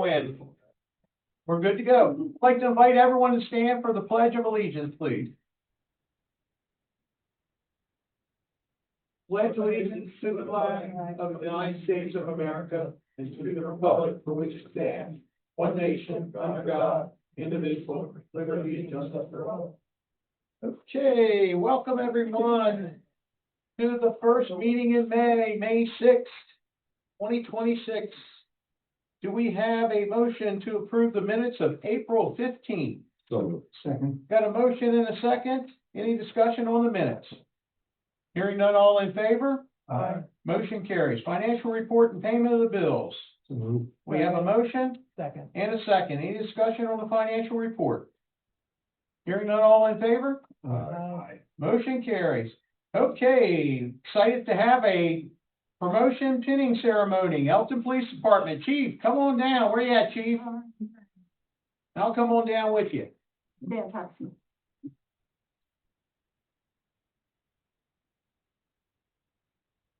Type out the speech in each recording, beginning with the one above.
Win. We're good to go. I'd like to invite everyone to stand for the Pledge of Allegiance, please. Pledge allegiance to the flag of the United States of America and to the republic for which it stands, one nation, under God, indivisible, with liberty and justice for all. Okay, welcome everyone to the first meeting in May 6th, 2026. Do we have a motion to approve the minutes of April 15th? So, second. Got a motion and a second? Any discussion on the minutes? Hearing none, all in favor? Aye. Motion carries. Financial report and payment of the bills. So moved. We have a motion Second. and a second. Any discussion on the financial report? Hearing none, all in favor? Aye. Motion carries. Okay, excited to have a promotion pinning ceremony. Elkton Police Department. Chief, come on down. Where you at, Chief? I'll come on down with you. Fantastic.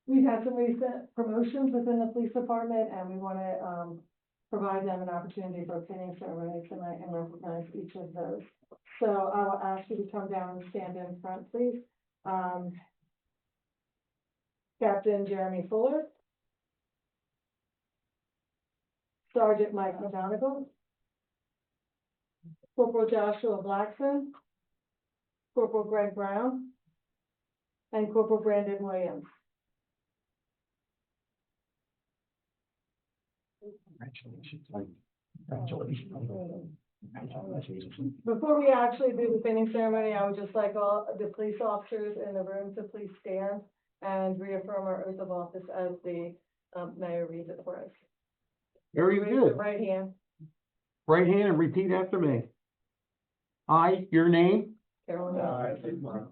We've had some recent promotions within the police department, and we want to provide them an opportunity for a pinning ceremony tonight and recognize each of those. So I will ask you to come down and stand in front, please. Captain Jeremy Fuller, Sergeant Mike McGonigal, Corporal Joshua Blackson, Corporal Greg Brown, and Corporal Brandon Williams. Congratulations. Before we actually do the pinning ceremony, I would just like all the police officers in the room to please stand and reaffirm our oath of office as the mayor reads it for us. Very Raise your good. right hand, Right hand and repeat after me. I, your name, Carolyn.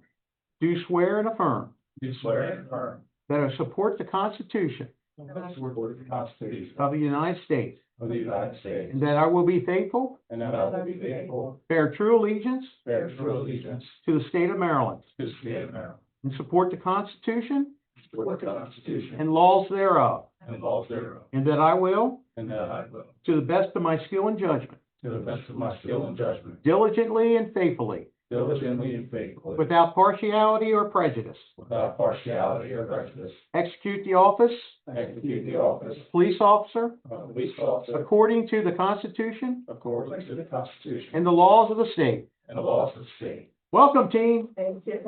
do swear and affirm Do swear and affirm that I support the Constitution that I support the Constitution of the United States of the United States, and that I will be faithful, and that I will be faithful, bear true allegiance bear true allegiance to the state of Maryland, to the state of Maryland, and support the Constitution support the Constitution and laws thereof, and laws thereof, and that I will, and that I will, to the best of my skill and judgment, to the best of my skill and judgment, diligently and faithfully, diligently and faithfully, without partiality or prejudice, without partiality or prejudice, execute the office execute the office of police officer of police officer according to the Constitution according to the Constitution and the laws of the state. and the laws of the state. Welcome, team. Thank you.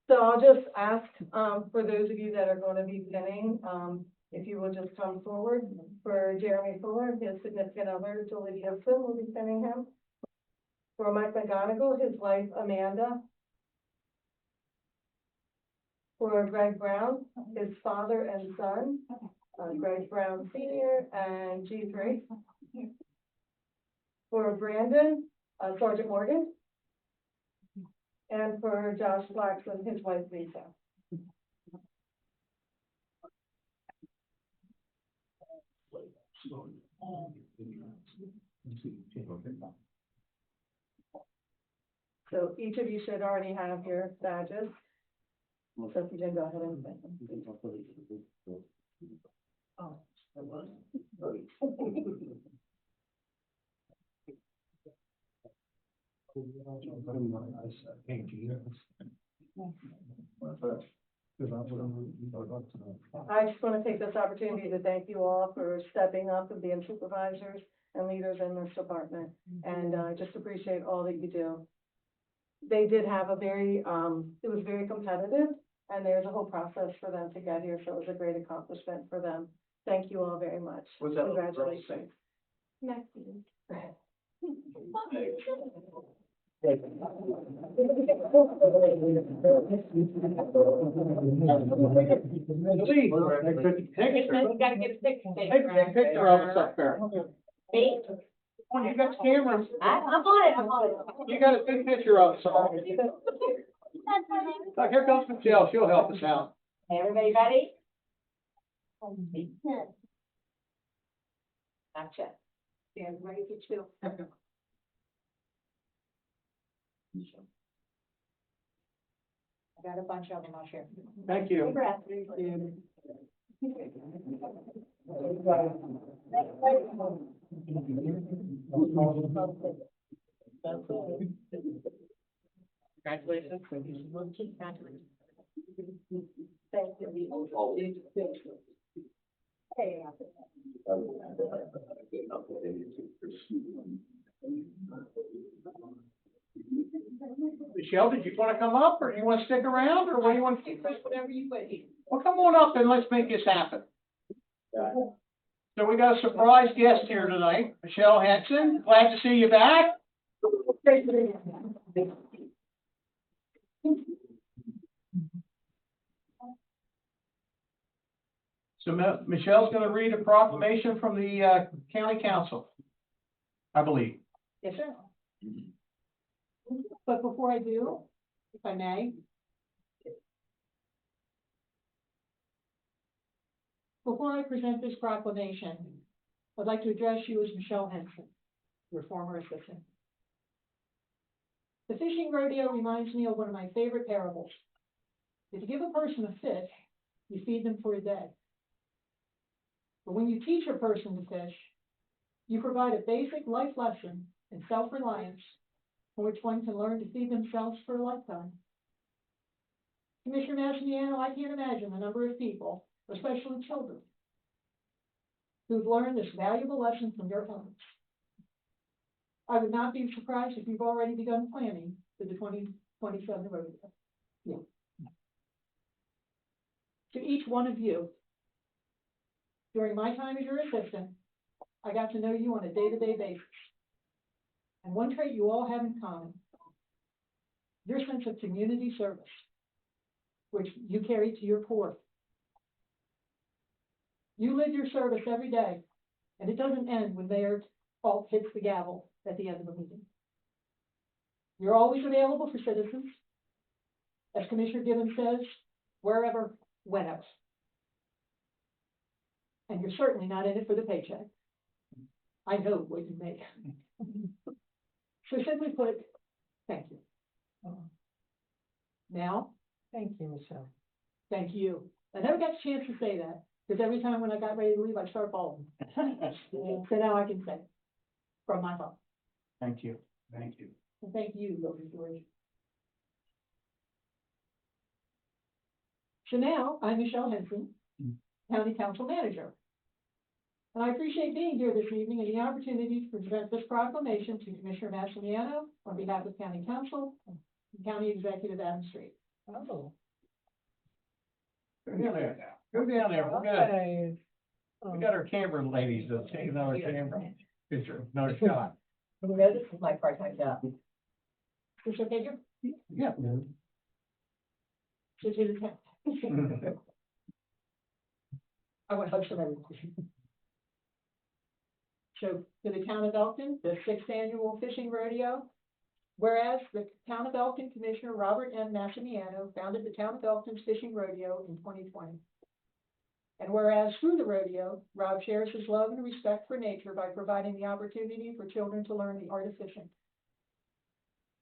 So I'll just ask, for those of you that are going to be pinning, if you will just come forward. For Jeremy Fuller, his significant other, Julie Gibson, will be pinning him. For Mike McGonigal, his wife Amanda. For Greg Brown, his father and son, Greg Brown Senior and G3. For Brandon, Sergeant Morgan. And for Josh Blackson, his wife Lisa. So each of you should already have your badges. So if you can go ahead and pin them. Oh. I just want to take this opportunity to thank you all for stepping up and being supervisors and leaders in this department. And I just appreciate all that you do. They did have a very, it was very competitive, and there's a whole process for them to get here, so it was a great accomplishment for them. Thank you all very much. Was that Congratulations. Next. Lee, Gotta get a picture take a picture of us up there. Me? Come on, you got the camera. I'm on it. You got a good picture of us. Look, here comes Michelle. She'll help us out. Everybody ready? Gotcha. Stand ready for chill. I got a bunch of them, I'll share. Thank you. Congrats. Congratulations. Thank you. Hey, Michelle, did you want to come up, or do you want to stick around, or what do you want to keep? whatever you wish. Well, come on up and let's make this happen. So we got a surprise guest here tonight, Michelle Henson. Glad to see you back. So Michelle's going to read a proclamation from the county council, I believe. Yes, sir. But before I do, if I may. Before I present this proclamation, I'd like to address you as Michelle Henson, your former assistant. The fishing rodeo reminds me of one of my favorite parables. If you give a person a fish, you feed them for a day. But when you teach a person to fish, you provide a basic life lesson in self-reliance from which one can learn to feed themselves for a lifetime. Commissioner Massimiano, I can't imagine the number of people, especially children, who've learned this valuable lesson from your efforts. I would not be surprised if you've already begun planning for the 2027 rodeo. Yeah. To each one of you, during my time as your assistant, I got to know you on a day-to-day basis. And one trait you all have in common, your sense of community service, which you carry to your core. You live your service every day, and it doesn't end when Mayor Alt hits the gavel at the end of a meeting. You're always available for citizens. As Commissioner Gibbons says, wherever, whenever. And you're certainly not in it for the paycheck. I know what you make. So simply put, thank you. Now, Thank you, Michelle. thank you. I never got a chance to say that, because every time when I got ready to leave, I start bawling. So now I can say, from my heart, Thank you. Thank you. and thank you, Lord George. So now, I'm Michelle Henson, County Council Manager. And I appreciate being here this evening and the opportunity to present this proclamation to Commissioner Massimiano on behalf of County Council and County Executive Adam Street. Oh. Go down there now. Go down there. We got our camera ladies that'll take another camera picture, another shot. You know, this is my part-time job. Is this okay, Jim? Yeah. So to the town. I want to host everyone. So to the town of Elkton, the 6th annual fishing rodeo. Whereas the town of Elkton Commissioner Robert M. Massimiano founded the town of Elkton's fishing rodeo in 2020. And whereas through the rodeo, Rob shares his love and respect for nature by providing the opportunity for children to learn the art of fishing.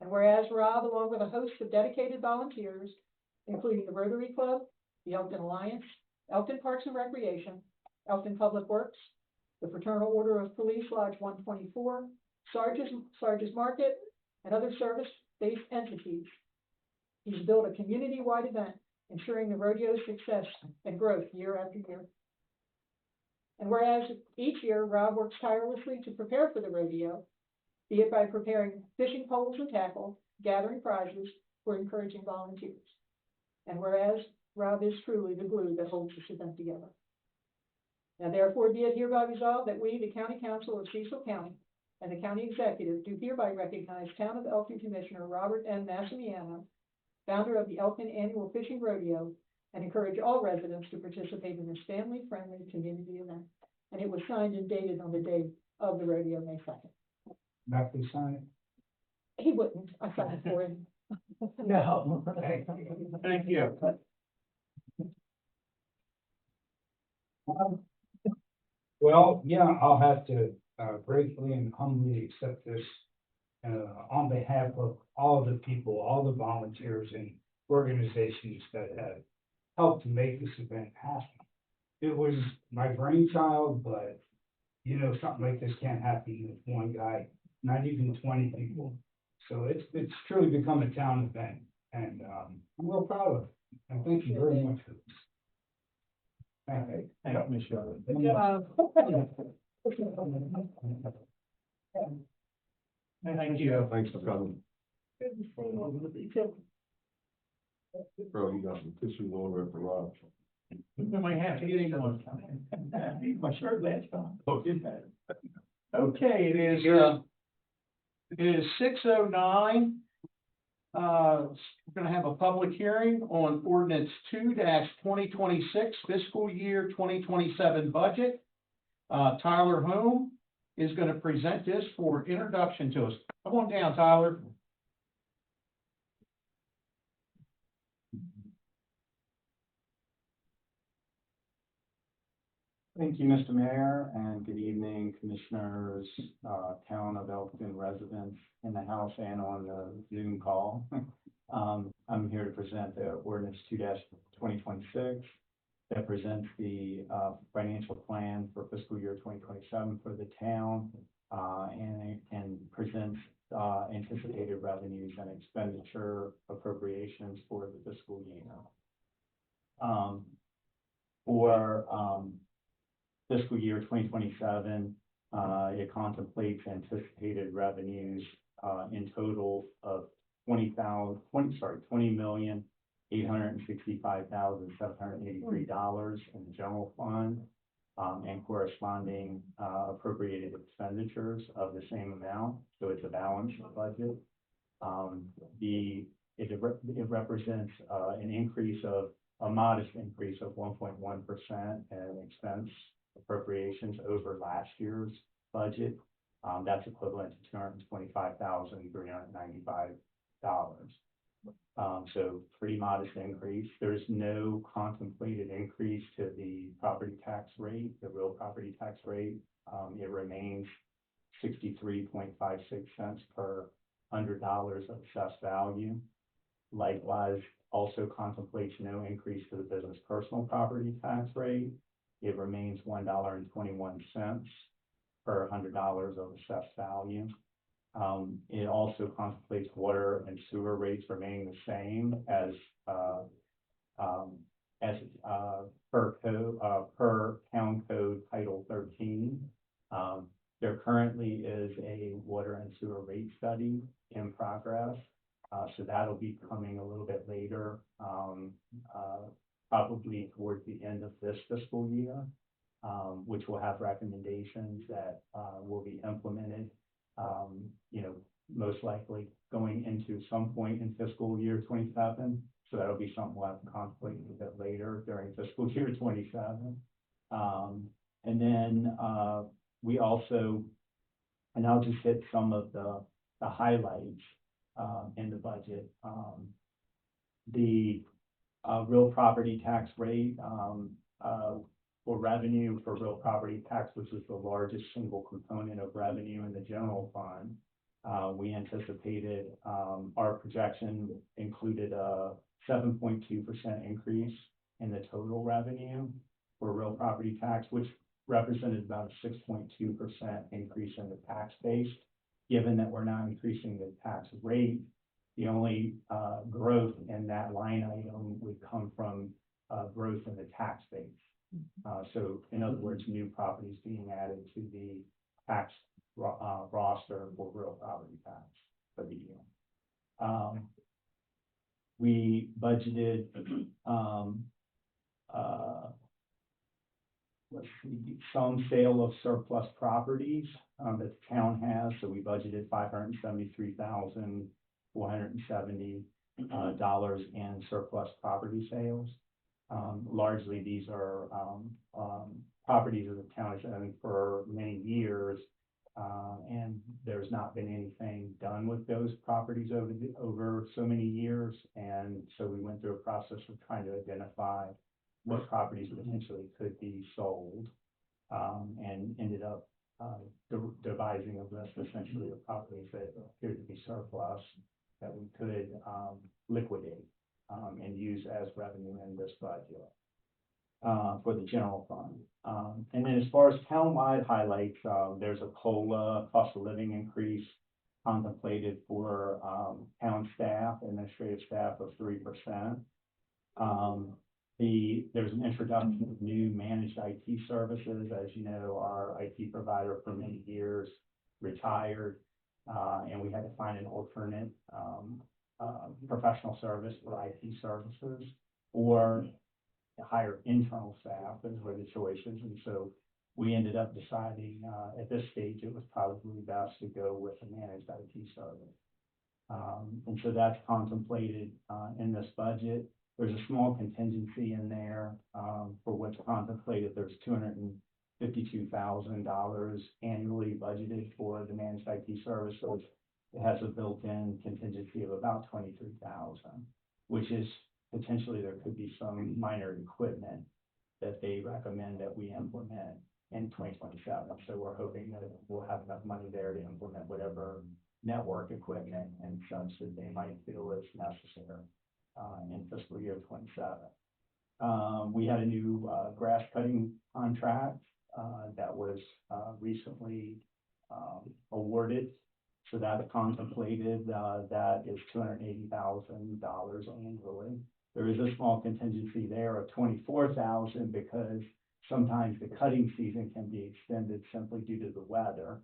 And whereas Rob, along with a host of dedicated volunteers, including the Rotary Club, the Elkton Alliance, Elkton Parks and Recreation, Elkton Public Works, the Fraternal Order of Police Lodge 124, Sarge's Market, and other service-based entities, he's built a community-wide event ensuring the rodeo's success and growth year after year. And whereas each year Rob works tirelessly to prepare for the rodeo, be it by preparing fishing poles and tackle, gathering prizes, or encouraging volunteers. And whereas Rob is truly the glue that holds this event together. Now therefore be it hereby resolved that we, the County Council of Cecil County, and the County Executive do hereby recognize Town of Elkton Commissioner Robert M. Massimiano, founder of the Elkton Annual Fishing Rodeo, and encourage all residents to participate in this family-friendly community event. And it was signed and dated on the day of the rodeo, May 2nd. Not to sign He wouldn't, I signed it for him. No. it. Thank you. Thank you. Well, yeah, I'll have to gratefully and humbly accept this on behalf of all the people, all the volunteers, and organizations that have helped to make this event happen. It was my brainchild, but you know, something like this can't happen with one guy, not even 20 people. So it's truly become a town event, and I'm real proud of it. And thank you very much for this. Thank you. Thank you, Michelle. Thank you. Thanks for coming. Good to see you. Bro, you got some tissues over at the garage. We might have to get in one. My shirt last time. Oh, did that. Okay, it is 6:09. We're gonna have a public hearing on ordinance 2-2026 fiscal year 2027 budget. Tyler Home is gonna present this for introduction to us. Come on down, Tyler. Thank you, Mr. Mayor, and good evening, commissioners, town of Elkton residents in the house and on the Zoom call. I'm here to present the ordinance 2-2026 that presents the financial plan for fiscal year 2027 for the town, and presents anticipated revenues and expenditure appropriations for the fiscal year. For fiscal year 2027, it contemplates anticipated revenues in total of $20,865,783 in the general fund, and corresponding appropriated expenditures of the same amount. So it's a balanced budget. It represents an increase of a modest increase of 1.1% in expense appropriations over last year's budget. That's equivalent to $225,395. So pretty modest increase. There's no contemplated increase to the property tax rate, the real property tax rate. It remains 63.56 cents per $100 of assessed value. Likewise, also contemplates no increase to the business personal property tax rate. It remains $1.21 per $100 of assessed value. It also contemplates water and sewer rates remaining the same as per town code title 13. There currently is a water and sewer rate study in progress. So that'll be coming a little bit later, probably towards the end of this fiscal year, which will have recommendations that will be implemented, most likely going into some point in fiscal year 27. So that'll be something we'll have to contemplate a bit later during fiscal year 27. And then we also, and I'll just hit some of the highlights in the budget. The real property tax rate for revenue for real property tax, which is the largest single component of revenue in the general fund. We anticipated our projection included a 7.2% increase in the total revenue for real property tax, which represented about a 6.2% increase in the tax base. Given that we're not increasing the tax rate, the only growth in that line item would come from growth in the tax base. So in other words, new properties being added to the tax roster for real property tax for the year. We budgeted some sale of surplus properties that the town has. So we budgeted $573,470 in surplus property sales. Largely, these are properties that the town has owned for many years, and there's not been anything done with those properties over so many years. And so we went through a process of trying to identify what properties potentially could be sold, and ended up devising a list essentially of properties that appeared to be surplus that we could liquidate. and use as revenue in this budget for the general fund. And then as far as townwide highlights, there's a COLA, cost of living increase contemplated for town staff, administrative staff of 3%. There's an introduction of new managed IT services. As you know, our IT provider for many years retired, and we had to find an alternate professional service for IT services, or hire internal staff. Those were the choices, and so we ended up deciding at this stage it was probably best to go with a managed IT service. And so that's contemplated in this budget. There's a small contingency in there for what's contemplated. There's $252,000 annually budgeted for the managed IT service. So it has a built-in contingency of about $23,000, which is potentially there could be some minor equipment that they recommend that we implement in 2027. So we're hoping that we'll have enough money there to implement whatever network equipment and such that they might feel is necessary in fiscal year 27. We had a new grass cutting contract that was recently awarded. So that contemplated that is $280,000 annually. There is a small contingency there of $24,000 because sometimes the cutting season can be extended simply due to the weather.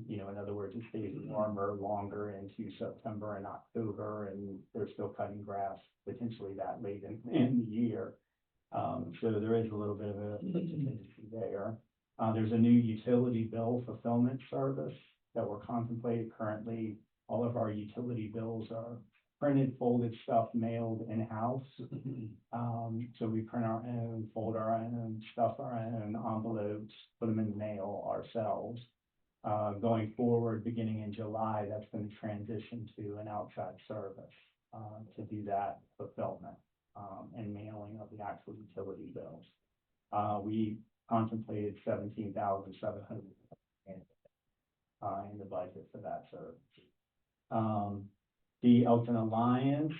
In other words, it stays warmer longer into September and October, and they're still cutting grass potentially that late in the year. So there is a little bit of a contingency there. There's a new utility bill fulfillment service that we're contemplating currently. All of our utility bills are printed, folded stuff, mailed in-house. So we print our own, fold our own, stuff our own envelopes, put them in the mail ourselves. Going forward, beginning in July, that's going to transition to an outside service to do that fulfillment and mailing of the actual utility bills. We contemplated $17,700 in the budget for that service. The Elkton Alliance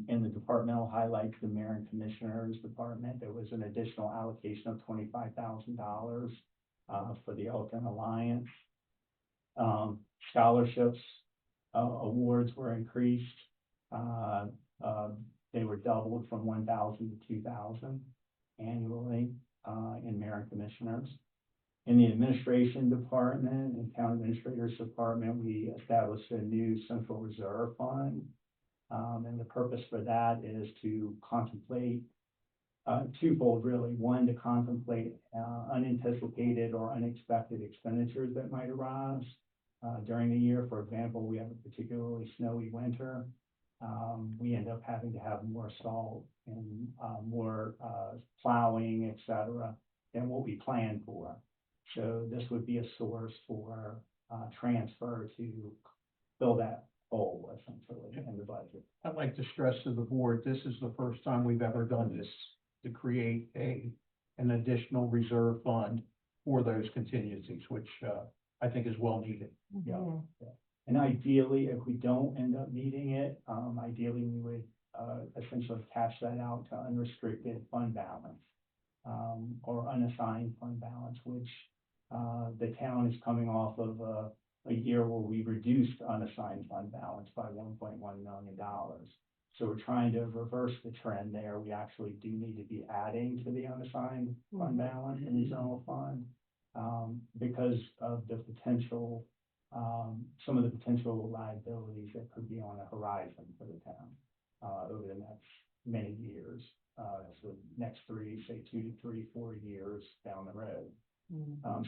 in the departmental highlights, the Mayor and Commissioners Department, there was an additional allocation of $25,000 for the Elkton Alliance. Scholarships awards were increased. They were doubled from 1,000 to 2,000 annually in Mayor and Commissioners. In the administration department and town administrators department, we established a new central reserve fund. And the purpose for that is to contemplate twofold, really. One, to contemplate unanticipated or unexpected expenditures that might arise during the year. For example, we have a particularly snowy winter. We end up having to have more salt and more plowing, et cetera, than what we planned for. So this would be a source for transfer to fill that hole essentially in the budget. I'd like to stress to the board, this is the first time we've ever done this, to create an additional reserve fund for those contingencies, which I think is well needed. Yeah. And ideally, if we don't end up needing it, ideally we would essentially cash that out to unrestricted fund balance or unassigned fund balance, which the town is coming off of a year where we reduced unassigned fund balance by $1.1 million. So we're trying to reverse the trend there. We actually do need to be adding to the unassigned fund balance in the general fund because of the potential, some of the potential liabilities that could be on the horizon for the town over the next many years. So next 2 to 4 years down the road.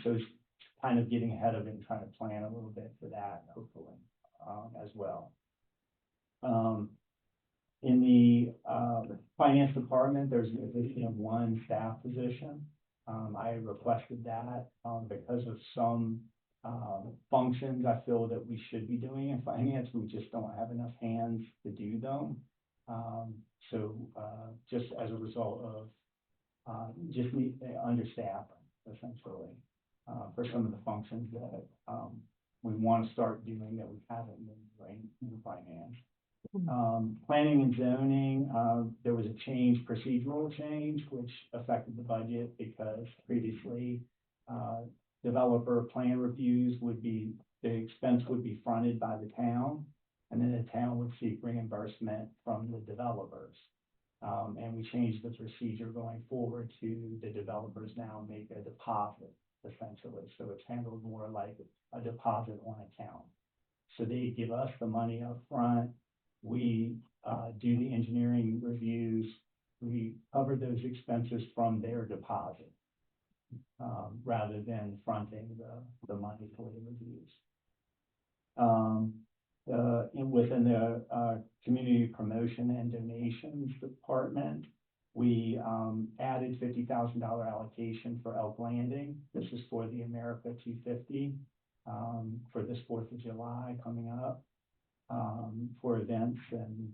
So it's kind of getting ahead of it and trying to plan a little bit for that, hopefully, as well. In the finance department, there's an addition of 1 staff position. I requested that because of some functions I feel that we should be doing in finance. We just don't have enough hands to do them. So just as a result of just understaffing, essentially, for some of the functions that we want to start doing that we haven't been doing in finance. Planning and zoning, there was a change, procedural change, which affected the budget because previously, developer plan reviews would be, the expense would be fronted by the town, and then the town would seek reimbursement from the developers. And we changed the procedure going forward to the developers now make a deposit, essentially, so it's handled more like a deposit on account. So they give us the money up front. We do the engineering reviews, we cover those expenses from their deposit, rather than fronting the money for the reviews. Within the community promotion and donations department, we added $50,000 allocation for Elk Landing. This is for the America 250, for this 4th of July coming up. For events and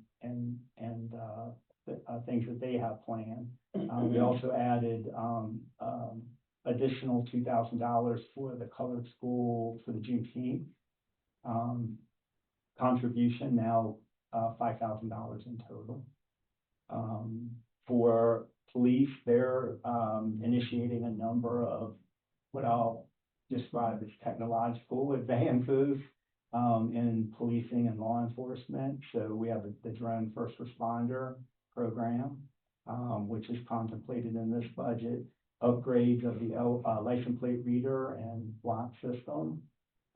things that they have planned. We also added additional $2,000 for the colored school for the Juneteenth contribution, now $5,000 in total. For police, they're initiating a number of what I'll describe as technological advances in policing and law enforcement. So we have the drone first responder program, which is contemplated in this budget, upgrades of the license plate reader and block system,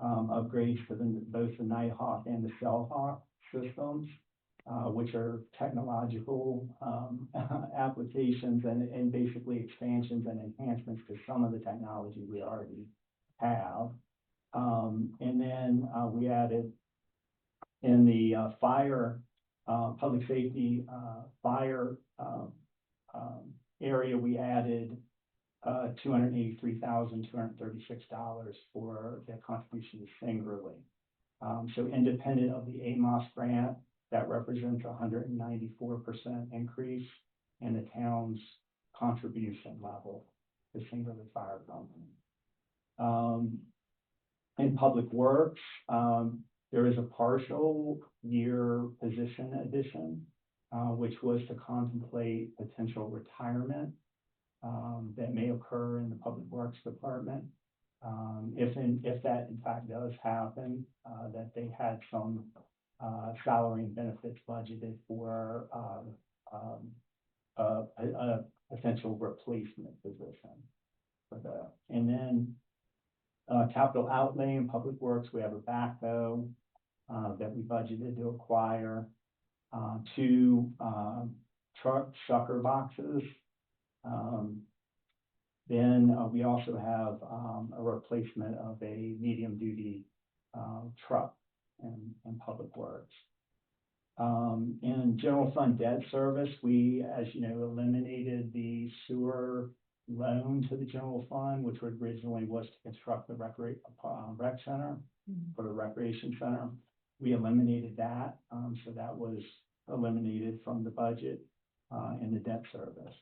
upgrades to both the Nighthawk and the Cellhawk systems, which are technological applications and basically expansions and enhancements to some of the technology we already have. And then we added in the fire, public safety fire area, we added $283,236 for the contribution to Singerly. So independent of the AMOS grant, that represents a 194% increase in the town's contribution level to Singerly Fire Company. In Public Works, there is a partial year position addition, which was to contemplate potential retirement that may occur in the Public Works Department. If that in fact does happen, that they had some salary and benefits budgeted for a potential replacement position for that. And then capital outlay in Public Works, we have a backhoe that we budgeted to acquire, 2 truck sucker boxes. Then we also have a replacement of a medium duty truck in Public Works. In general fund debt service, we, as you know, eliminated the sewer loan to the general fund, which originally was to construct the rec center for the recreation center. We eliminated that, so that was eliminated from the budget in the debt service.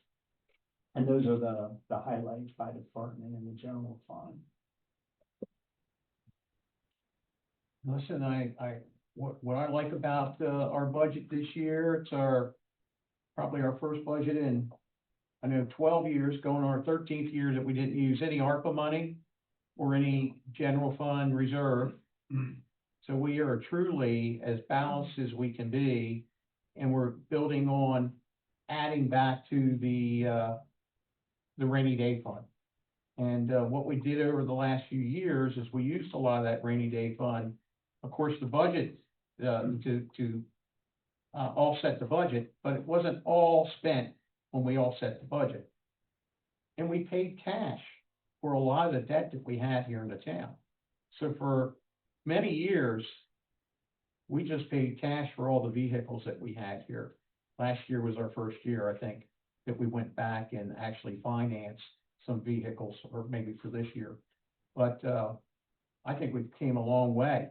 And those are the highlights by department in the general fund. Listen, what I like about our budget this year, it's probably our first budget in, I know, 12 years, going on our 13th year that we didn't use any ARPA money or any general fund reserve. So we are truly as balanced as we can be, and we're building on adding back to the rainy day fund. And what we did over the last few years is we used a lot of that rainy day fund. Of course, the budget to offset the budget, but it wasn't all spent when we offset the budget. And we paid cash for a lot of the debt that we had here in the town. So for many years, we just paid cash for all the vehicles that we had here. Last year was our first year, I think, that we went back and actually financed some vehicles, or maybe for this year. But I think we came a long way.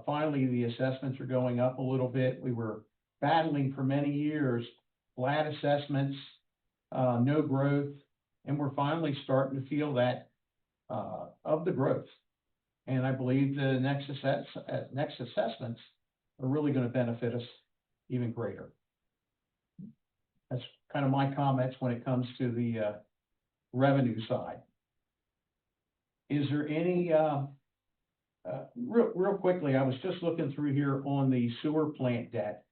Finally, the assessments are going up a little bit. We were battling for many years, flat assessments, no growth, and we're finally starting to feel that of the growth. And I believe the next assessments are really gonna benefit us even greater. That's kind of my comments when it comes to the, revenue side. Is there any, real quickly, I was just looking through here on the sewer plant debt.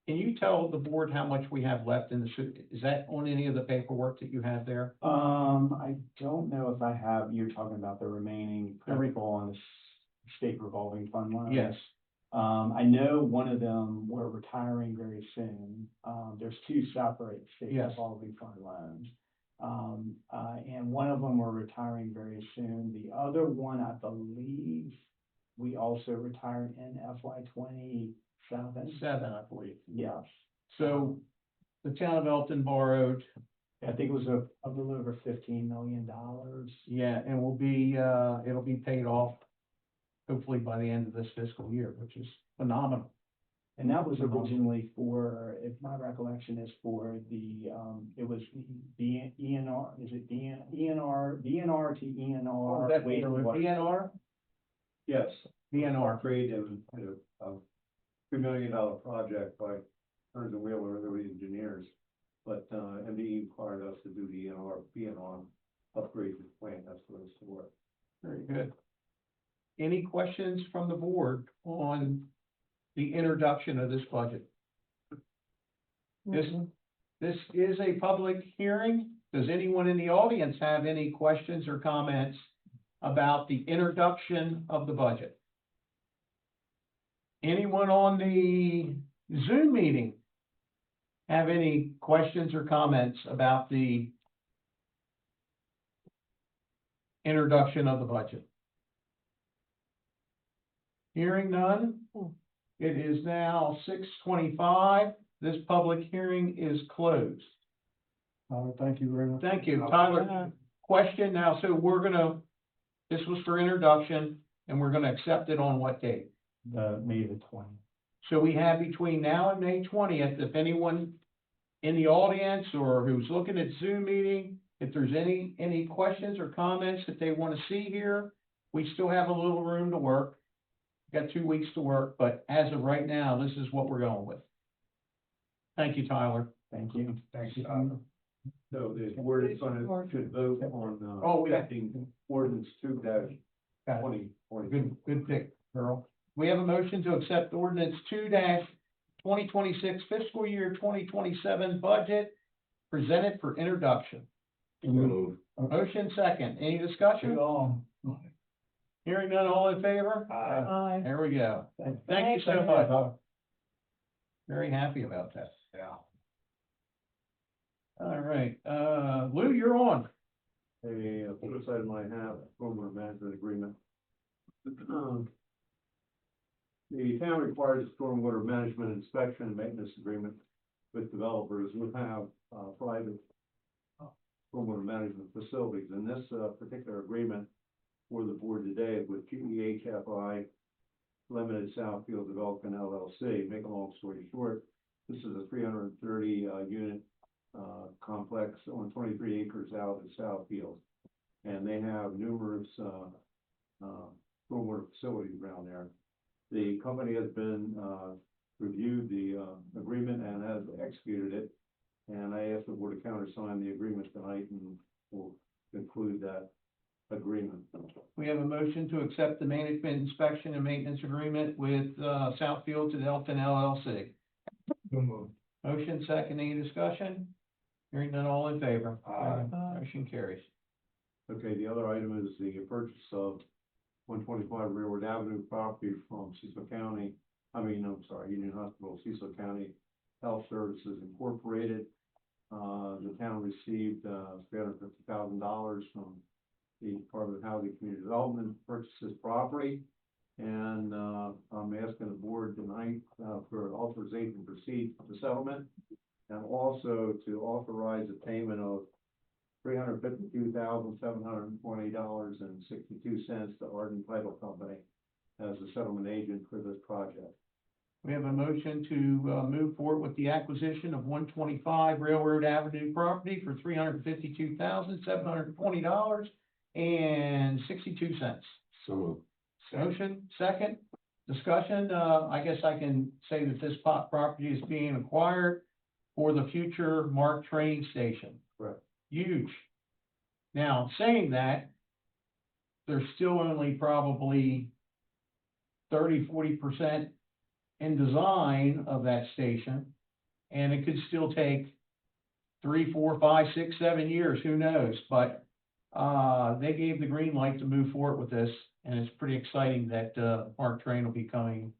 Can you tell the board how much we have left in the is that on any of the paperwork that you have there? I don't know if I have, you're talking about the remaining principal on the state revolving fund loan? Yes, I know one of them we're retiring very soon. There's two separate state Yes. revolving fund loans. And one of them we're retiring very soon. The other one, I believe, we also retired in FY 27. 7, I believe. Yes. So the town of Elkton borrowed, I think it was a little over $15 million. yeah, and will be, it'll be paid off hopefully by the end of this fiscal year, which is phenomenal. And that was originally for, if my recollection is for the, it was the ENR, is it ENR to ENR? That wastewater. DNR? Yes. DNR. Created a $3 million project by Burns and Wheeler, they were the engineers. But, MDE required us to do the PNR upgrade to the plant, that's what it's for. Very good. Any questions from the board on the introduction of this budget? This is a public hearing. Does anyone in the audience have any questions or comments about the introduction of the budget? Anyone on the Zoom meeting have any questions or comments about the introduction of the budget? Hearing none, it is now 6:25. This public hearing is closed. Thank you very much. Thank you. Tyler, question now, so this was for introduction, and we're gonna accept it on what date? May the 20th. So we have between now and May 20th, if anyone in the audience or who's looking at Zoom meeting, if there's any questions or comments that they want to see here, we still have a little room to work. Got 2 weeks to work, but as of right now, this is what we're going with. Thank you, Tyler. Thank you. Thanks, So the board is gonna, should vote on, Oh, yeah. accepting ordinance 2-2020. Good pick, Earl. We have a motion to accept ordinance 2-2026 fiscal year 2027 budget presented for introduction. Move. Motion second. Any discussion? Hearing none, all in favor? Aye. There we go. Thank you so much. Very happy about that. Yeah. All right, Lou, you're on. First item I have, stormwater management agreement. The town requires a stormwater management inspection and maintenance agreement with developers who have, private stormwater management facilities. And this, particular agreement for the board today with GEHFI Limited Southfield Development LLC. Make a long story short, this is a 330 unit complex on 23 acres out in Southfield. And they have numerous stormwater facilities around there. The company has been reviewed the agreement and has executed it. And I asked the board to countersign the agreement tonight, and we'll conclude that agreement. We have a motion to accept the management inspection and maintenance agreement with Southfield to the Elkton LLC. Motion second, any discussion? Hearing none, all in favor? Aye. Motion carries. Okay, the other item is the purchase of 125 Railroad Avenue property from Union Hospital, Cecil County Health Services Incorporated. The town received $350,000 from the Department of Housing and Community Development to purchase this property. And I'm asking the board tonight for authorization to proceed with the settlement, and also to authorize the payment of $352,720.62 to Arden Title Company as the settlement agent for this project. We have a motion to move forward with the acquisition of 125 Railroad Avenue property for $352,720.62. So moved. Motion second, discussion, I guess I can say that this property is being acquired for the future Mark train station. Correct. Huge. Now, saying that, there's still only probably 30–40% in design of that station. And it could still take 3, 4, 5, 6, 7 years, who knows? But, they gave the green light to move forward with this, and it's pretty exciting that, Mark Train will be coming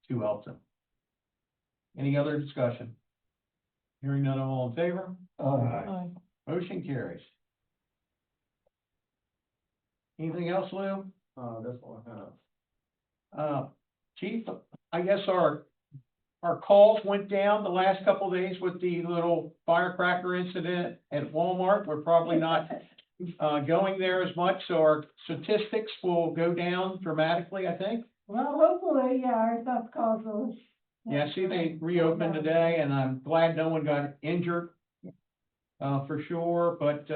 to Elkton. Any other discussion? Hearing none, all in favor? Aye. Motion carries. Anything else, Lou? That's all I have. Chief, I guess our calls went down the last couple of days with the little firecracker incident at Walmart. We're probably not going there as much, so our statistics will go down dramatically, I think. Well, hopefully, yeah, our tough calls will. Yeah, see, they reopened today, and I'm glad no one got injured, for sure, but,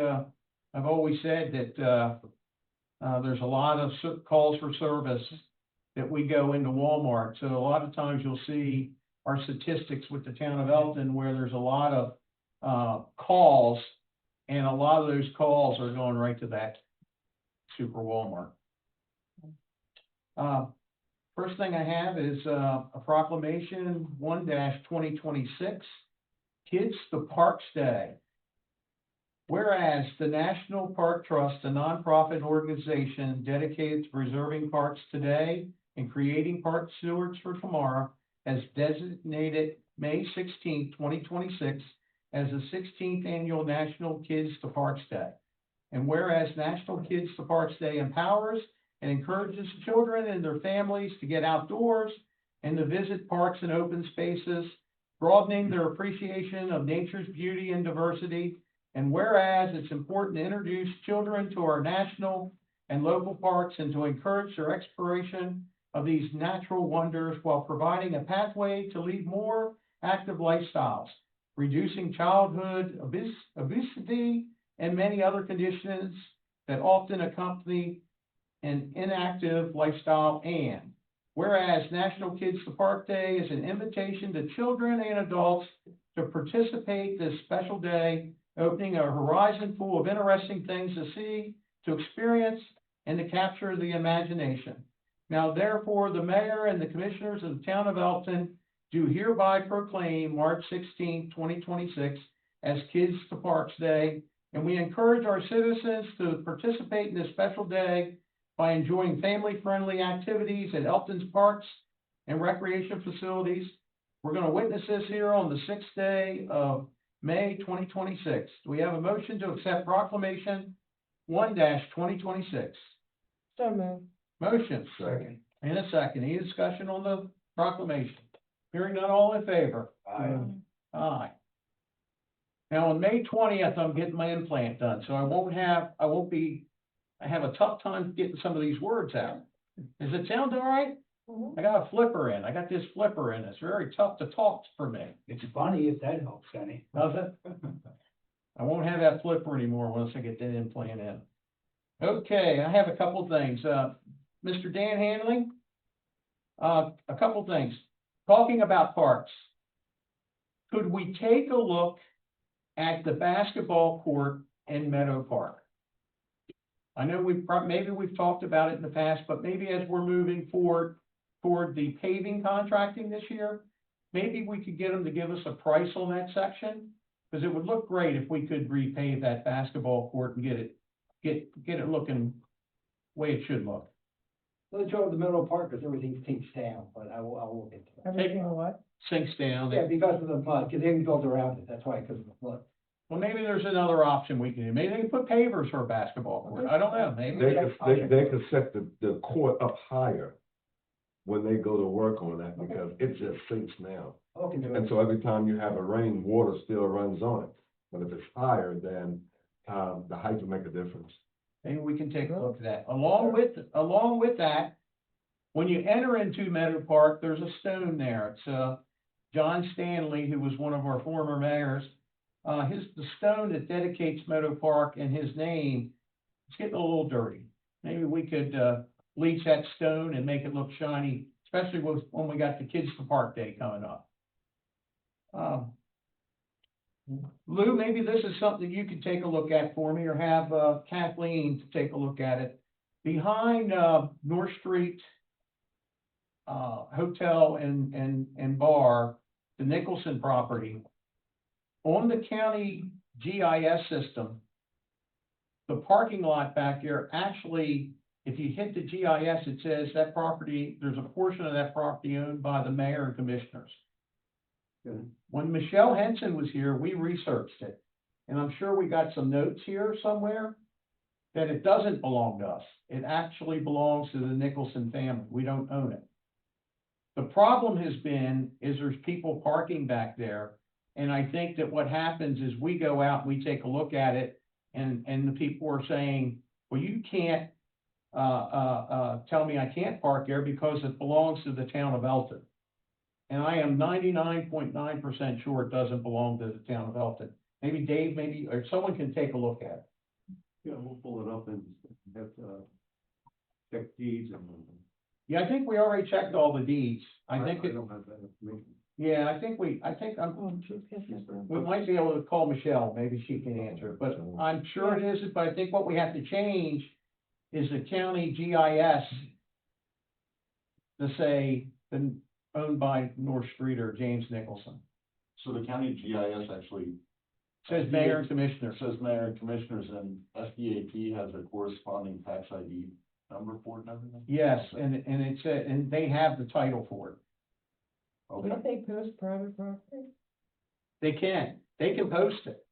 I've always said that, there's a lot of calls for service that we go into Walmart, so a lot of times you'll see our statistics with the town of Elkton where there's a lot of, calls, and a lot of those calls are going right to that super Walmart. First thing I have is, a proclamation 1-2026, Kids to Parks Day. Whereas the National Park Trust, a nonprofit organization dedicated to preserving parks today and creating park stewards for tomorrow, has designated May 16, 2026 as the 16th annual National Kids to Parks Day. And whereas National Kids to Parks Day empowers and encourages children and their families to get outdoors and to visit parks and open spaces, broadening their appreciation of nature's beauty and diversity. And whereas it's important to introduce children to our national and local parks and to encourage their exploration of these natural wonders while providing a pathway to lead more active lifestyles, reducing childhood obesity and many other conditions that often accompany an inactive lifestyle. And whereas National Kids to Park Day is an invitation to children and adults to participate this special day, opening a horizon full of interesting things to see, to experience, and to capture the imagination. Now therefore, the mayor and the commissioners of the town of Elkton do hereby proclaim March 16, 2026 as Kids to Parks Day, and we encourage our citizens to participate in this special day by enjoying family-friendly activities at Elkton's parks and recreation facilities. We're going to witness this here on the 6th day of May 2026. Do we have a motion to accept proclamation 1-2026? So moved. Motion. Second. And a second. Any discussion on the proclamation? Hearing none, all in favor? Aye. Aye. Now, on May 20th, I'm getting my implant done, so I have a tough time getting some of these words out. Does it sound all right? I got a flipper in. I got this flipper in. It's very tough to talk for me. It's funny if that helps any. Does it? I won't have that flipper anymore once I get that implant in. Okay, I have a couple things. Mr. Dan Hanley, a couple things. Talking about parks. Could we take a look at the basketball court in Meadow Park? I know maybe we've talked about it in the past, but maybe as we're moving forward toward the paving contracting this year, maybe we could get them to give us a price on that section, because it would look great if we could repave that basketball court and get it looking the way it should look. Let's go to the middle of the park because everything sinks down, but I'll look into it. Everything what? Sinks down. Yeah, because of the mud, because they haven't built around it, that's why, because of the flood. Well, maybe there's another option we can do. Maybe they can put pavers for a basketball court. I don't know, maybe. They could set the court up higher when they go to work on that, because it just sinks now. I'll look into And it. so every time you have a rain, water still runs on it. But if it's higher, then, the height will make a difference. Maybe we can take a look at that. Along with that, when you enter into Meadow Park, there's a stone there. It's, John Stanley, who was one of our former mayors. The stone that dedicates Meadow Park in his name, it's getting a little dirty. Maybe we could, bleach that stone and make it look shiny especially when we got the Kids to Park Day coming up. Lou, maybe this is something you could take a look at for me, or have Kathleen to take a look at it. Behind North Street Hotel and Bar, the Nicholson property, on the county GIS system, the parking lot back there, actually, if you hit the GIS, it says that property, there's a portion of that property owned by the mayor and commissioners. Good. When Michelle Henson was here, we researched it, and I'm sure we got some notes here somewhere that it doesn't belong to us. It actually belongs to the Nicholson family. We don't own it. The problem has been, is there's people parking back there, and I think that what happens is we go out and we take a look at it, and the people are saying, well, you can't, tell me I can't park there because it belongs to the town of Elkton. And I am 99.9% sure it doesn't belong to the town of Elkton. Maybe Dave, or someone can take a look at it. Yeah, we'll pull it up and have, check deeds and. Yeah, I think we already checked all the deeds. I think I it, don't have that information. yeah, I think we might be able to call Michelle, maybe she can answer it, but I'm sure it isn't, but I think what we have to change is the county GIS to say, been owned by North Street or James Nicholson. So the county GIS actually Says mayor and commissioner. says mayor and commissioners, and SDAP has a corresponding tax ID number for it and everything? Yes, and it said, and they have the title for it. Okay, Can't they post private property? They can post it.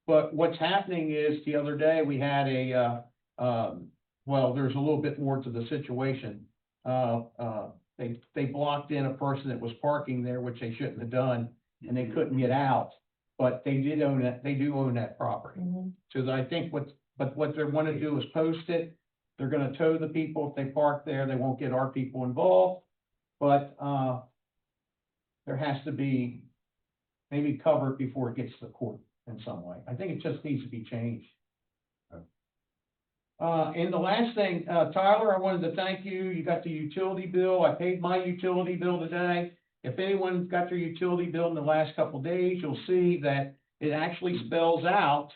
But what's happening is, the other day, we had well, there's a little bit more to the situation. They blocked in a person that was parking there, which they shouldn't have done, and they couldn't get out. But they did own it, they do own that property. So I think what they wanna do is post it. They're gonna tow the people if they park there, they won't get our people involved. But, there has to be maybe covered before it gets to the court in some way. I think it just needs to be changed. And the last thing, Tyler, I wanted to thank you. You got the utility bill. I paid my utility bill today. If anyone got their utility bill in the last couple of days, you'll see that it actually spells out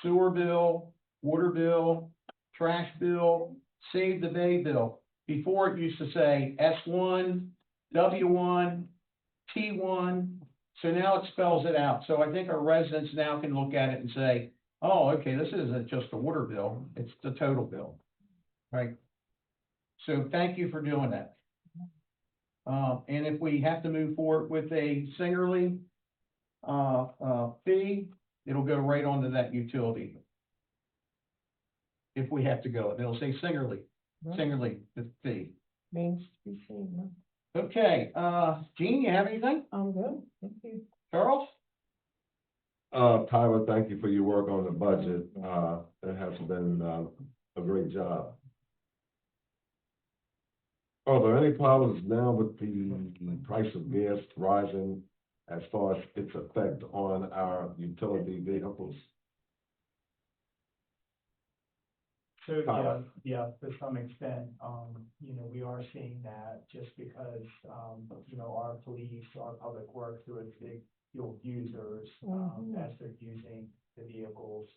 sewer bill, water bill, trash bill, save the bay bill. Before it used to say S1, W1, T1, so now it spells it out. So I think our residents now can look at it and say, oh, okay, this isn't just a water bill, it's the total bill, right? So thank you for doing that. And if we have to move forward with a Singerly, fee, it'll go right onto that utility. If we have to go, it'll say Singerly, the fee. Means to be seen, huh? Okay, Gene, you have anything? I'm good, thank you. Charles? Tyler, thank you for your work on the budget. It has been, a great job. Are there any problems now with the price of gas rising as far as its effect on our utility vehicles? So, yeah, to some extent, we are seeing that just because, our police, our public works, who are big fuel users, as they're using the vehicles,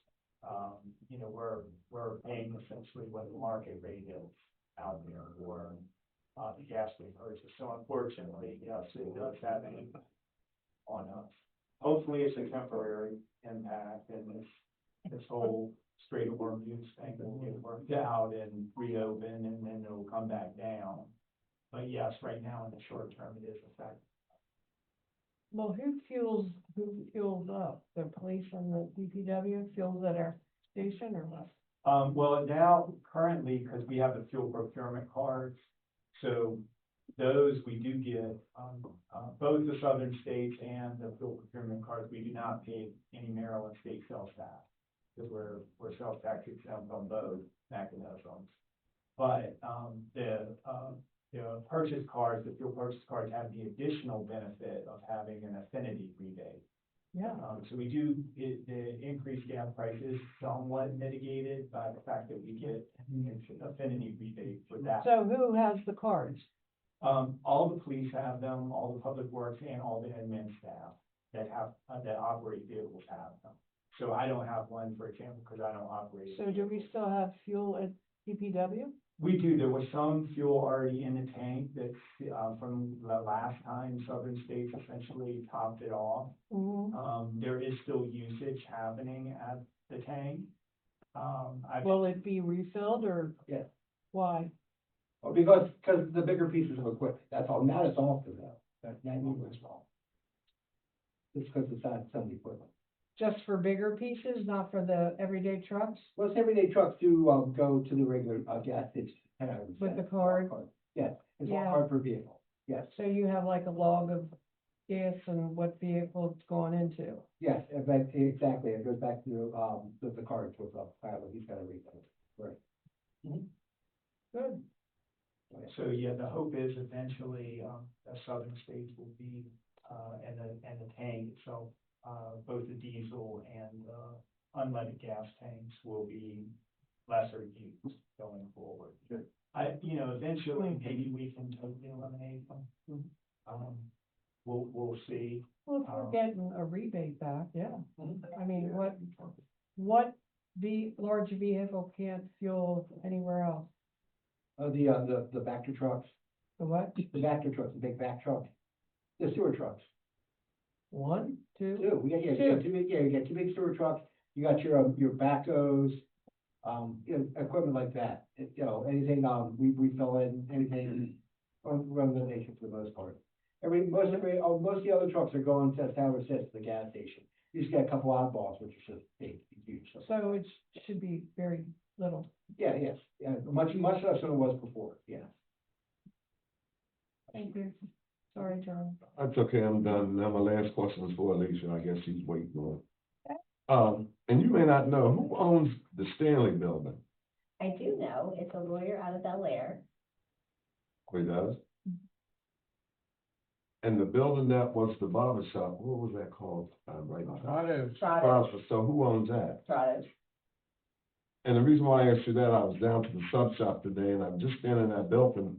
we're paying essentially what the market rate is out there for, the gas we purchase. So unfortunately, yes, it does have an impact on us. Hopefully, it's a temporary impact, and this whole Strait of Hormuz thing will get worked out and reopen, and then it'll come back down. But yes, right now in the short term, it is affected. Well, who fuels up? The police and the DPW fuels at our station or what? Well, now, currently, because we have the fuel procurement cards, so those we do get, both the southern states and the fuel procurement cards, we do not pay any Maryland state sales tax, because we're sales tax exempt on both mechanisms. But, the purchase cards, the fuel purchase cards have the additional benefit of having an affinity rebate. Yeah. So we do, the increased gas price is somewhat mitigated by the fact that we get an affinity rebate for that. So who has the cards? All the police have them, all the public works and all the admin staff that have, that operate vehicles have them. So I don't have one, for example, because I don't operate. it. So do we still have fuel at DPW? We do, there was some fuel already in the tank that's, from the last time Southern States essentially topped it off. Mm-hmm. There is still usage happening at the tank. Will it be refilled or? Yeah. Why? Well, because the bigger pieces of equipment, that's all, not as often though, that need was small. Just because it's not some equipment. Just for bigger pieces, not for the everyday trucks? Most everyday trucks do, go to the regular, gas station. With the card? Yes, it's all Yeah. card per vehicle, yes, So you have like a log of gas and what vehicle it's going into? yes, exactly, it goes back to, the cards with, pilot, he's got to read them, right. Good. So yeah, the hope is eventually, that Southern States will be, and the tank, so, both the diesel and, unleaded gas tanks will be lesser used going forward. Eventually, maybe we can totally eliminate them. We'll see. Well, if we're getting a rebate back, yeah. I mean, what large vehicle can't fuel anywhere else? The Vector trucks, The what? the Vector trucks, the big vac truck, the sewer trucks. One, two? Two, you got you got two big sewer trucks, you got your backhoes, equipment like that. Anything, we fill in, anything, run the nation for the most part. Most of the other trucks are going to Tower 6, the gas station. You just get a couple oddballs, which are just big, huge. So it should be very little. Yeah, yes, much less than it was before, yeah. Thank you. Sorry, John. That's okay, I'm done. Now my last question is for Alicia, I guess she's waiting on. And you may not know, who owns the Stanley Building? I do know, it's a lawyer out of Bel Air. Who does? And the building that was the barber shop, what was that called? Right now? Stratos. So who owns that? Stratos. And the reason why I asked you that, I was down to the sub shop today and I'm just standing in that building,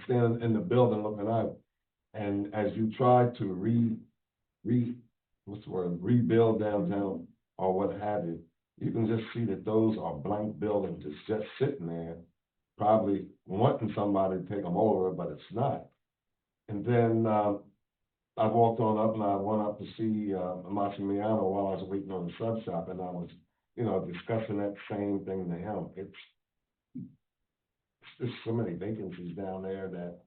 standing in the building looking out. And as you try to rebuild downtown or what have you, you can just see that those are blank buildings that's just sitting there, probably wanting somebody to take them over, but it's not. And then, I walked on up and I went up to see, Massimiliano while I was waiting on the sub shop and I was, discussing that same thing to him. It's just so many vacancies down there that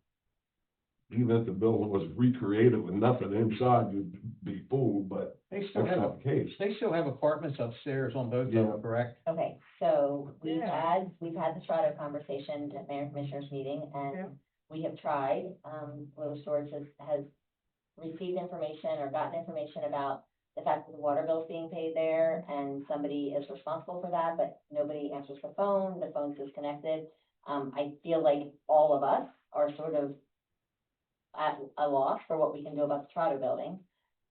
even if the building was recreated with nothing inside, you'd be fooled, but They that's still have, not the case. they still have apartments upstairs on both of them, correct? Okay, so Yeah. we've had the Strato conversation at Mayor and Commissioners meeting, Yeah. and we have tried, Willow Storage has received information or gotten information about the fact that the water bill's being paid there, and somebody is responsible for that, but nobody answers the phone's disconnected. I feel like all of us are sort of at a loss for what we can do about the Strato building.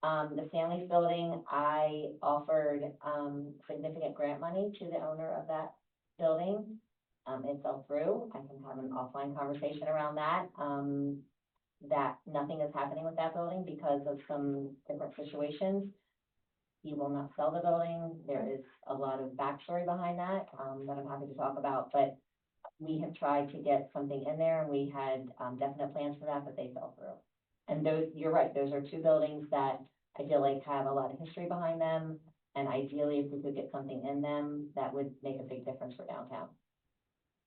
The Stanley's building, I offered, significant grant money to the owner of that building. It fell through. I can have an offline conversation around that. That nothing is happening with that building because of some different situations. He will not sell the building. There is a lot of backstory behind that, that I'm happy to talk about, but we have tried to get something in there, and we had, definite plans for that, but they fell through. And those, you're right, those are two buildings that I feel like have a lot of history behind them, and ideally, if we could get something in them, that would make a big difference for downtown.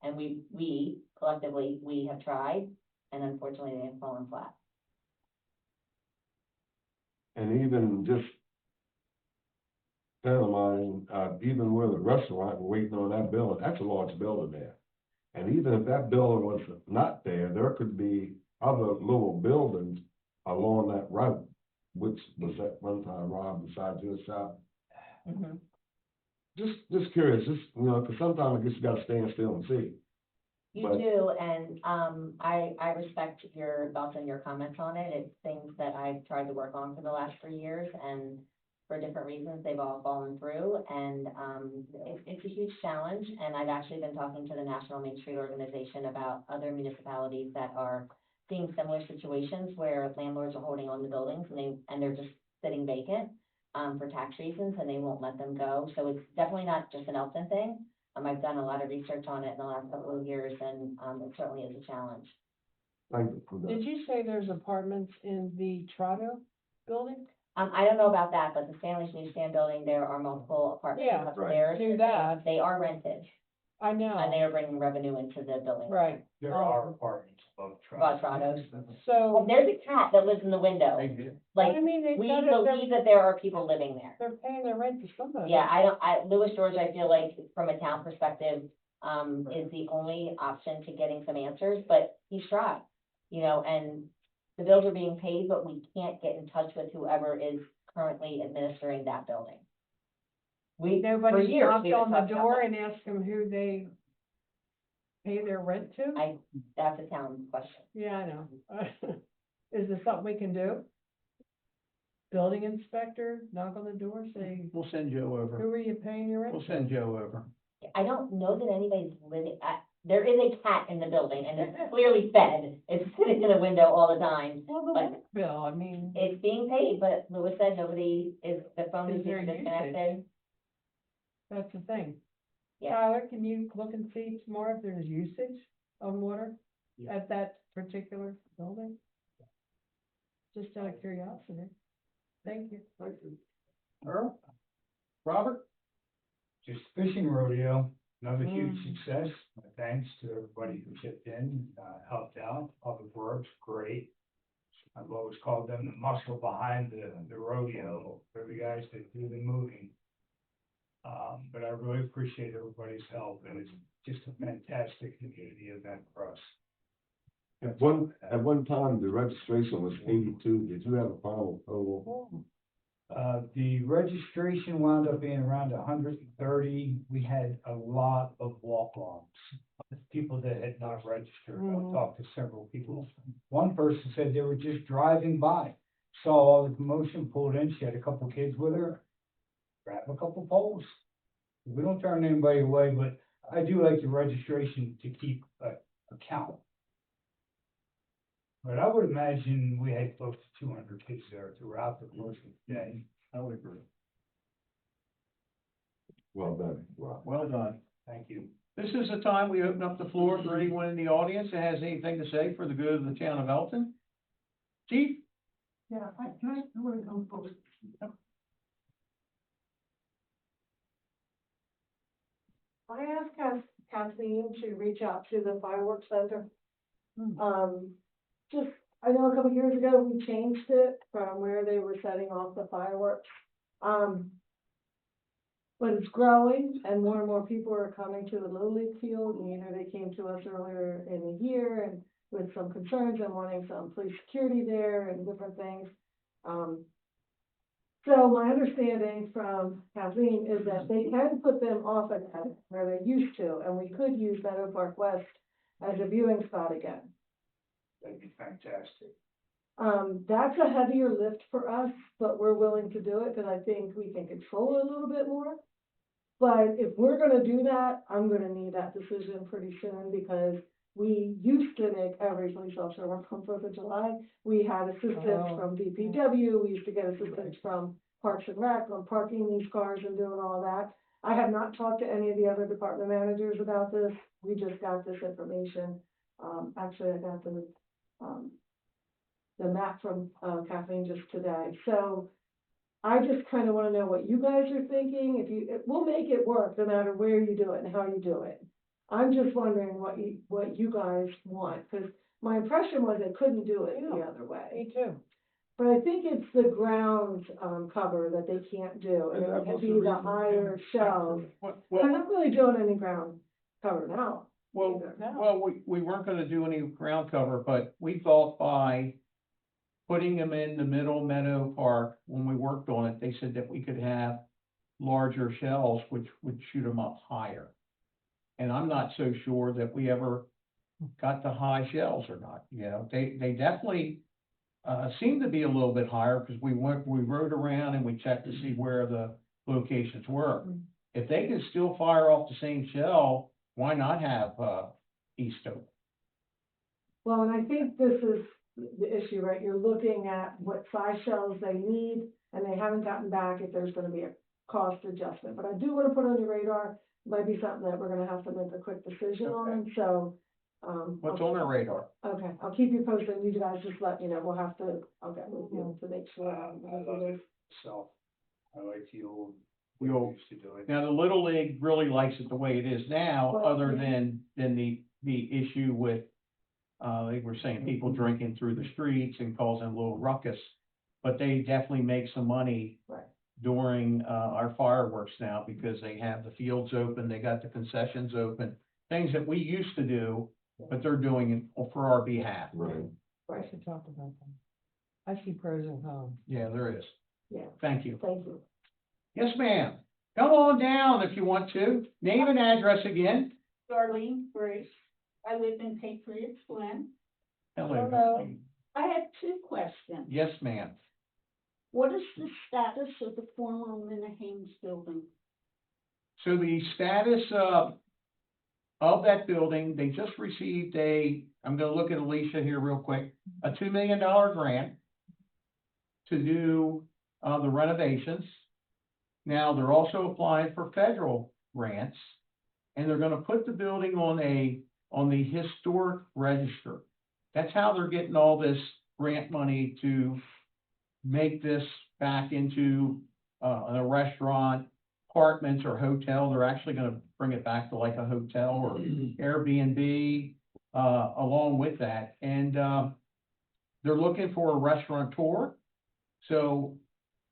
And we collectively, we have tried, and unfortunately, they have fallen flat. And even just mine, even where the restaurant, we're waiting on that building, that's a large building there. And even if that building was not there, there could be other little buildings along that route, which was at one time, Rob, beside your shop. Mm-hmm. Just curious, because sometimes I guess you gotta stand still and see. You But- do, and, I respect your thoughts and your comments on it. It's things that I've tried to work on for the last 3 years, and for different reasons, they've all fallen through, and, it's a huge challenge, and I've actually been talking to the National Main Street Organization about other municipalities that are seeing similar situations where landlords are holding on to buildings and they're just sitting vacant, for tax reasons, and they won't let them go. So it's definitely not just an Elkton thing. I've done a lot of research on it in the last couple of years, and, it certainly is a challenge. Thank you for that. Did you say there's apartments in the Trado building? I don't know about that, but the Stanley's Newsstand building, there are multiple apartments Yeah, upstairs. do that. They are rented, I and know, they are bringing revenue into the building. right. There are apartments above About Trump. Toronto's. So, And there's a cat that lives in the window. Like, I mean, we they're believe that there are people living there. paying their rent to somebody. Yeah, Louis George, I feel like from a town perspective, is the only option to getting some answers, but he's tried. And the bills are being paid, but we can't get in touch with whoever is currently administering that building. For Nobody years, knocked we were on the talking about door that. and asked them who they pay their rent to? That's a town question. Yeah, I know. Is this something we can do? Building inspector, knock on the door, say, We'll send Joe over. who are you paying your rent? We'll send Joe over. I don't know that anybody's living, there is a cat in the building, and it's clearly fed. It's sitting in a window all the time. Well, the But- rent bill, I mean, It's being paid, but Louis said the phone Is is there either disconnected. that's the thing. Yeah. Tyler, can you look and see tomorrow if there's usage of water at that particular building? Just out of curiosity. Thank you. Earl? Robert? Just fishing rodeo, another huge Mm. success. My thanks to everybody who chipped in, helped out. Public Works, great. I've always called them the muscle behind the rodeo, for the guys that do the moving. But I really appreciate everybody's help, and it's just a fantastic community event for us. At one time, the registration was 82. Did you have a final total? The registration wound up being around 130. We had a lot of walk-ons, people that had not registered. I Mhm. talked to several people. One person said they were just driving by, saw all the commotion, pulled in, she had a couple kids with her, grab a couple poles. We don't turn anybody away, but I do like the registration to keep a count. But I would imagine we had close to 200 kids there throughout the course of the day. I would agree. Well done. Wow. Well done. Thank you. This is the time we open up the floor for anyone in the audience that has anything to say for the good of the town of Elkton. Chief? Yeah, I want to come forward. I asked Kathleen to reach out to the fireworks center. I know a couple years ago, we changed it from where they were setting off the fireworks. But it's growing and more people are coming to the Little League field. They came to us earlier in the year and with some concerns and wanting some police security there and different things. So my understanding from Kathleen is that they can put them off at where they used to, and we could use Meadow Park West as a viewing spot again. That'd be fantastic. That's a heavier lift for us, but we're willing to do it because I think we can control it a little bit more. But if we're gonna do that, I'm gonna need that decision pretty soon because we used to make every police officer work on 4th of July. We had assistance Oh. from DPW, we used to get assistance from Parks and Rec on parking these cars and doing all that. I have not talked to any of the other department managers about this, we just got this information. Actually, I got the map from Kathleen just today, so I just kind of want to know what you guys are thinking, we'll make it work no matter where you do it and how you do it. I'm just wondering what you guys want, because my impression was they couldn't do it the other way. Me too. But I think it's the ground, cover that they can't do, and it could be the higher shelves. They're not really doing any ground cover now. Well, either. well, we weren't gonna do any ground cover, but we thought by putting them in the middle Meadow Park, when we worked on it, they said that we could have larger shells, which would shoot them up higher. And I'm not so sure that we ever got the high shells or not, they definitely seem to be a little bit higher, because we rode around and we checked to see where the locations were. If they can still fire off the same shell, why not have, East open? Well, and I think this is the issue, right? You're looking at what size shells they need, and they haven't gotten back if there's gonna be a cost adjustment. But I do wanna put on your radar, might be something that we're gonna have to make a quick decision on, so, What's on our radar? okay, I'll keep you posted, and you guys just let me know, we'll have to, I'll get with you to make sure. I love it. So, I like the old, we The old- used to do it. Now, the Little League really likes it the way it is now, Well, other yeah. than the issue with, they were saying people drinking through the streets and causing a little ruckus. But they definitely make some money Right. during, our fireworks now, because they have the fields open, they got the concessions open, things that we used to do, but they're doing it for our behalf. Right. I should talk about that. I see pros and cons. Yeah, there is. Yeah, Thank you. thank you. Yes, ma'am. Come on down if you want to. Name and address again. Darlene Grace. I live in Patriots Glen. Hello. I had two questions. Yes, ma'am. What is the status of the former Minnehanes building? So the status of that building, they just received I'm gonna look at Alicia here real quick, a $2 million grant to do, the renovations. Now, they're also applying for federal grants, and they're gonna put the building on the historic register. That's how they're getting all this grant money to make this back into, a restaurant, apartments or hotel. They're actually gonna bring it back to like a hotel or Airbnb, along with that. And, they're looking for a restaurateur. So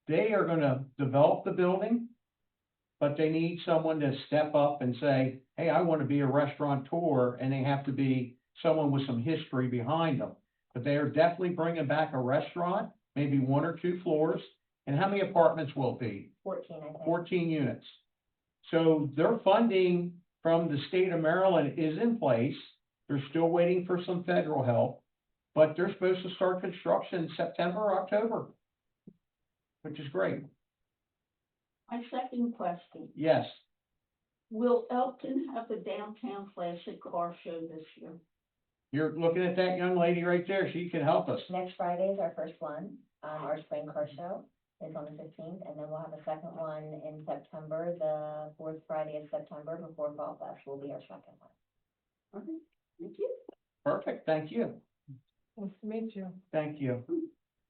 they are gonna develop the building, but they need someone to step up and say, hey, I wanna be a restaurateur, and they have to be someone with some history behind them. But they are definitely bringing back a restaurant, maybe 1 or 2 floors. And how many apartments will it be? 14, I think. 14 units. So their funding from the state of Maryland is in place. They're still waiting for some federal help, but they're supposed to start construction September or October, which is great. My second question, Yes, will Elkton have the downtown classic car show this year? you're looking at that young lady right there. She can help us. Next Friday is our first one, our spring car show is on the 15th, and then we'll have a second one in September, the 4th Friday of September before Fall Fest will be our second one. Okay, thank you. Perfect. Thank you. Nice to meet you. Thank you.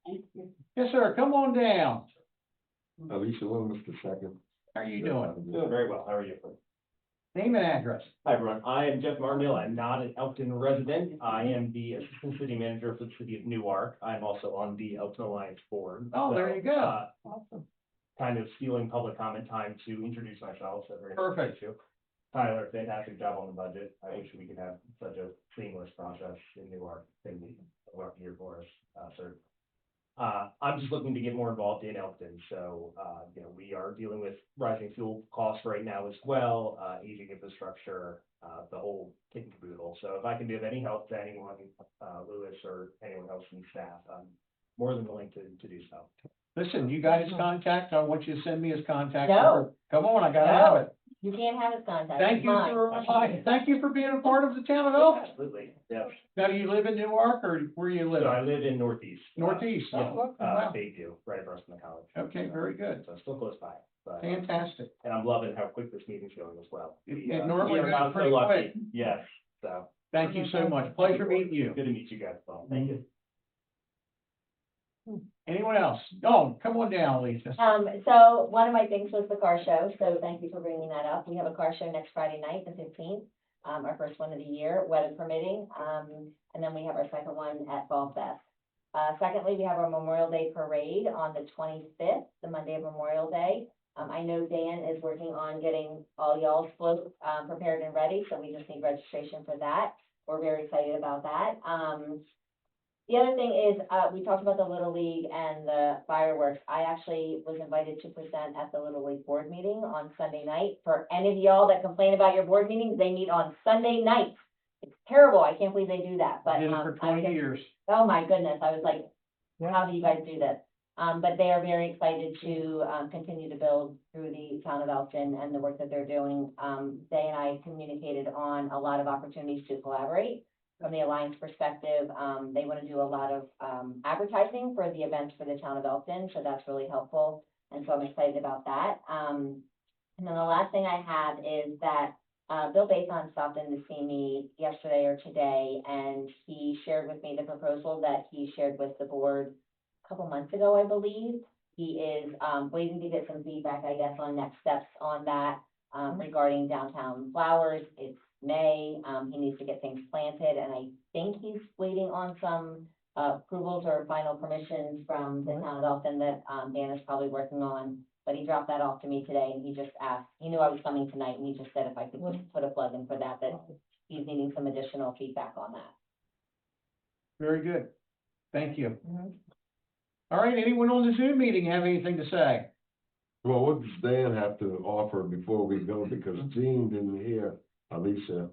Thank you. Yes, sir. Come on down. Alicia, when Mr. Second? How are you doing? Doing very well. How are you? Name and address. Hi, everyone. I am Jeff Martindale. I'm not an Elkton resident. I am the Assistant City Manager for the City of Newark. I'm also on the Elkton Alliance Board. Oh, there you go. Awesome. Kind of stealing public comment time to introduce myself. So very nice to Perfect. meet you. Tyler, fantastic job on the budget. I wish we could have such a seamless process in Newark. Thing work here for us, sir. I'm just looking to get more involved in Elkton, so, we are dealing with rising fuel costs right now as well, aging infrastructure, the whole kit and caboodle. So if I can be of any help to anyone, Lewis or anyone else from staff, I'm more than willing to do so. Listen, you got his contact. I want you to send me his contact. No. Come on, I gotta No. have it. You can't have his contact. Thank It's you mine. thank you for being a part of the town of Elkton. Absolutely, yeah. Now, do you live in Newark or where you live? So I live in Northeast. Northeast. Yeah, Oh, wow. Bayview, right across from the college. Okay, very good. So still close by, but, Fantastic. and I'm loving how quick this meeting's going as well. It normally We are goes not so pretty lucky. quick. Yes, so, Thank you so much. Pleasure meeting you. good to meet you guys, well, thank you. Anyone else? Oh, come on down, Lisa. So one of my things was the car show, so thank you for bringing that up. We have a car show next Friday night, the 15th, our first one of the year, weather permitting. And then we have our second one at Fall Fest. Secondly, we have our Memorial Day Parade on the 25th, the Monday of Memorial Day. I know Dan is working on getting all y'all's floats, prepared and ready, so we just need registration for that. We're very excited about that. The other thing is, we talked about the Little League and the fireworks. I actually was invited to present at the Little League board meeting on Sunday night. For any of y'all that complain about your board meetings, they meet on Sunday nights. It's terrible. I can't believe they do that, but, Did it for 20 years. oh my goodness, I was like, how do you guys do this? But they are very excited to, continue to build through the town of Elkton and the work that they're doing. They and I communicated on a lot of opportunities to collaborate. from the Alliance perspective, they want to do a lot of, advertising for the events for the town of Elkton, so that's really helpful. And so I'm excited about that. And then the last thing I have is that, Bill Bathon stopped in to see me yesterday or today, and he shared with me the proposal that he shared with the board a couple months ago, I believe. He is, waiting to get some feedback, I guess, on next steps on that, regarding downtown flowers. It's May, he needs to get things planted, and I think he's waiting on some, approvals or final permissions from the town of Elkton that, Dan is probably working on. But he dropped that off to me today, and he just asked, he knew I was coming tonight, and he just said if I could just put a plug in for that, that he's needing some additional feedback on that. Very good. Thank you. All right, anyone on the Zoom meeting have anything to say? Well, what does Dan have to offer before we go, because Gene didn't hear Alicia?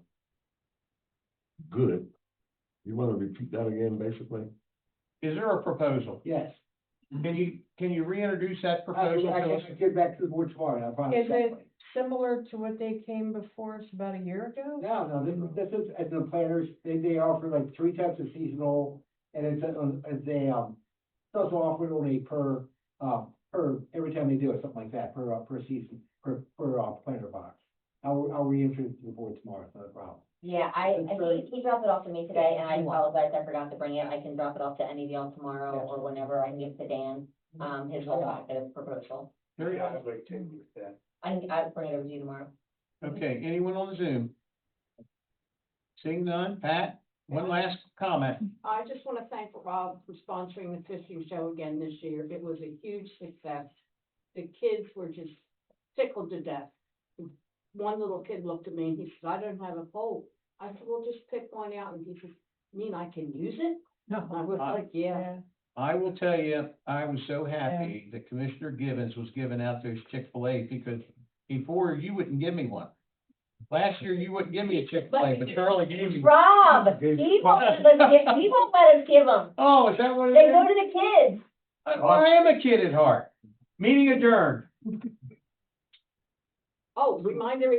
Good. You wanna repeat that again, basically? Is there a proposal? Yes. Can you reintroduce that proposal I to us? can get back to the board tomorrow, I promise. Is it similar to what they came before us about a year ago? No, this is, as the planners, they offer like 3 types of seasonal, and it's also offered on a per, every time they do it, something like that, per season, per planter box. I'll reintroduce to the board tomorrow, it's not a problem. Yeah, he dropped it off to me today, and I apologize, I forgot to bring it. I can drop it off to any of y'all tomorrow or whenever. I can give to Dan, his provocative proposal. Very Yeah, good. I'd wait 2 weeks then. I'll bring it over to you tomorrow. Okay, anyone on the Zoom? Seeing none, Pat, one last comment. I just want to thank Rob for sponsoring the fishing show again this year. It was a huge success. The kids were just tickled to death. One little kid looked at me and he said, I don't have a pole. I said, well, just pick one out. And he said, mean I can use it? No, I was like, yeah. I will tell you, I was so happy that Commissioner Gibbons was giving out those Chick-fil-A, because before you wouldn't give me one. Last year you wouldn't give me a Chick-fil-A, but Charlie gave me. Rob, he won't let us give them. Oh, is that what it They is? go to the kids. I am a kid at heart. Meeting adjourned. Oh, remind everybody